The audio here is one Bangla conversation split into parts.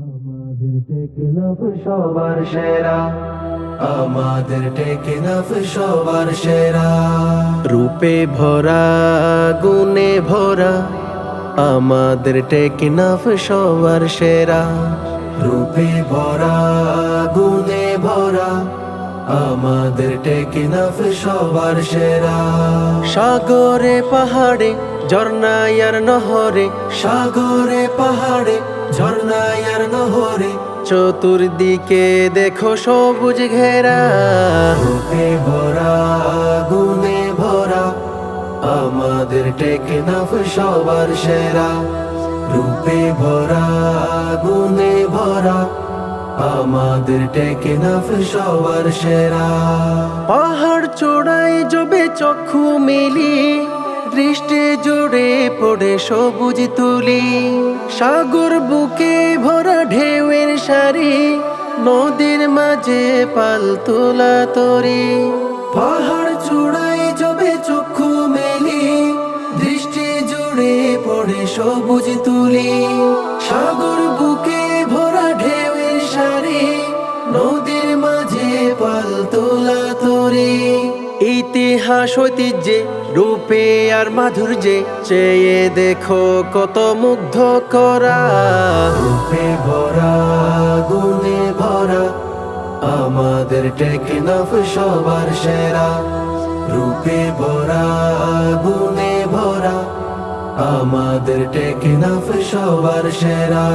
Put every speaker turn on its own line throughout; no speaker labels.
আমাদের টেকনাফ সবার সেরা, আমাদের টেকনাফ সবার সেরা। রূপে ভরা গুণে ভরা, আমাদের টেকনাফ সবার সেরা। রূপে ভরা গুণে ভরা, আমাদের টেকনাফ সবার সেরা। সাগরে পাহাড়ে ঝর্ণায় আর নহরে, সাগরে পাহাড়ে ঝর্ণায় আর নহরে, চতুর্দিকে দেখো সবুজ ঘেরা। রূপে ভরা গুণে ভরা, আমাদের টেকনাফ সবার সেরা। রূপে ভরা গুণে ভরা, আমাদের টেকনাফ সবার সেরা। পাহাড় চূড়ায় জবে চক্ষু মেলি, দৃষ্টি জুড়ে পড়ে সবুজ তুলি। সাগর বুকে ভরা ঢেউয়ের সারি, নদীর মাঝে পাল তোলা তরি। পাহাড় চূড়ায় জবে চক্ষু মেলি, দৃষ্টি জুড়ে পড়ে সবুজ তুলি। সাগর বুকে ভরা ঢেউয়ের সারি, নদীর মাঝে পাল তোলা তরি। ইতিহাস ঐতিহ্যে রূপে আর মাধুর্যে চেয়ে দেখো কত মুগ্ধ করা। রূপে ভরা গুণে ভরা, আমাদের টেকনাফ সবার সেরা। রূপে ভরা গুণে ভরা, আমাদের টেকনাফ সবার সেরা।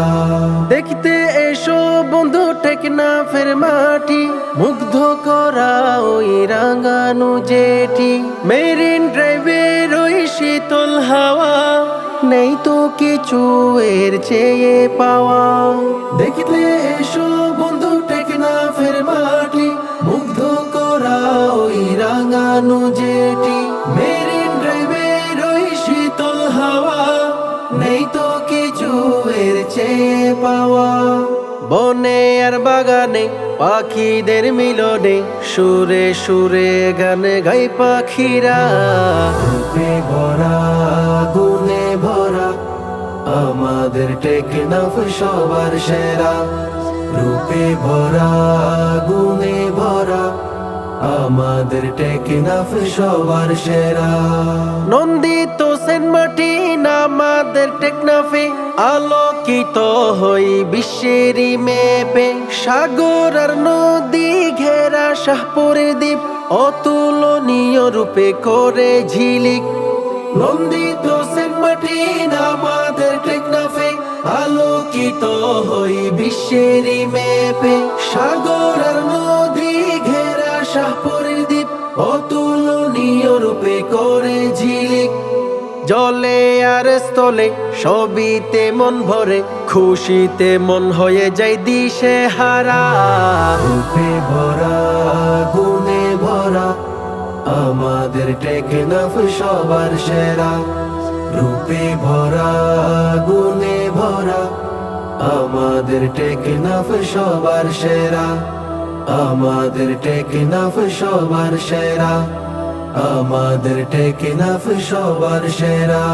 দেখতে এসো বন্ধু টেকনাফের মাটি, মুগ্ধ করা ওই রাঙানো জেটি। মেরিন ড্রাইভের ওই শীতল হাওয়া, নেই তো কিছু এর চেয়ে পাওয়া। দেখতে এসো বন্ধু টেকনাফের মাটি, মুগ্ধ করা ওই রাঙানো জেটি। মেরিন ড্রাইভের ওই শীতল হাওয়া, নেই তো কিছু এর চেয়ে পাওয়া। বনে আর বাগানে পাখিদের মিলনে, সুরে সুরে গানে গাই পাখিরা। রূপে ভরা গুণে ভরা, আমাদের টেকনাফ সবার সেরা। রূপে ভরা গুণে ভরা, আমাদের টেকনাফ সবার সেরা। নন্দিত সেন মাটি আমাদের টেকনাফে, আলোকিত হই বিশ্বেরই মেপে। সাগর আর নদী ঘেরা শাহপুরের দ্বীপ, অতুলনীয় রূপে করে ঝিলিক। নন্দিত সেন মাটি আমাদের টেকনাফে, আলোকিত হই বিশ্বেরই মেপে। সাগর আর নদী ঘেরা শাহপুরের দ্বীপ, অতুলনীয় রূপে করে ঝিলিক। জলে আর স্থলে সবিতে মন ভরে, খুশিতে মন হয়ে যায় দিশে হারা। রূপে ভরা গুণে ভরা, আমাদের টেকনাফ সবার সেরা। রূপে ভরা গুণে ভরা, আমাদের টেকনাফ সবার সেরা। আমাদের টেকনাফ সবার সেরা, আমাদের টেকনাফ সবার সেরা।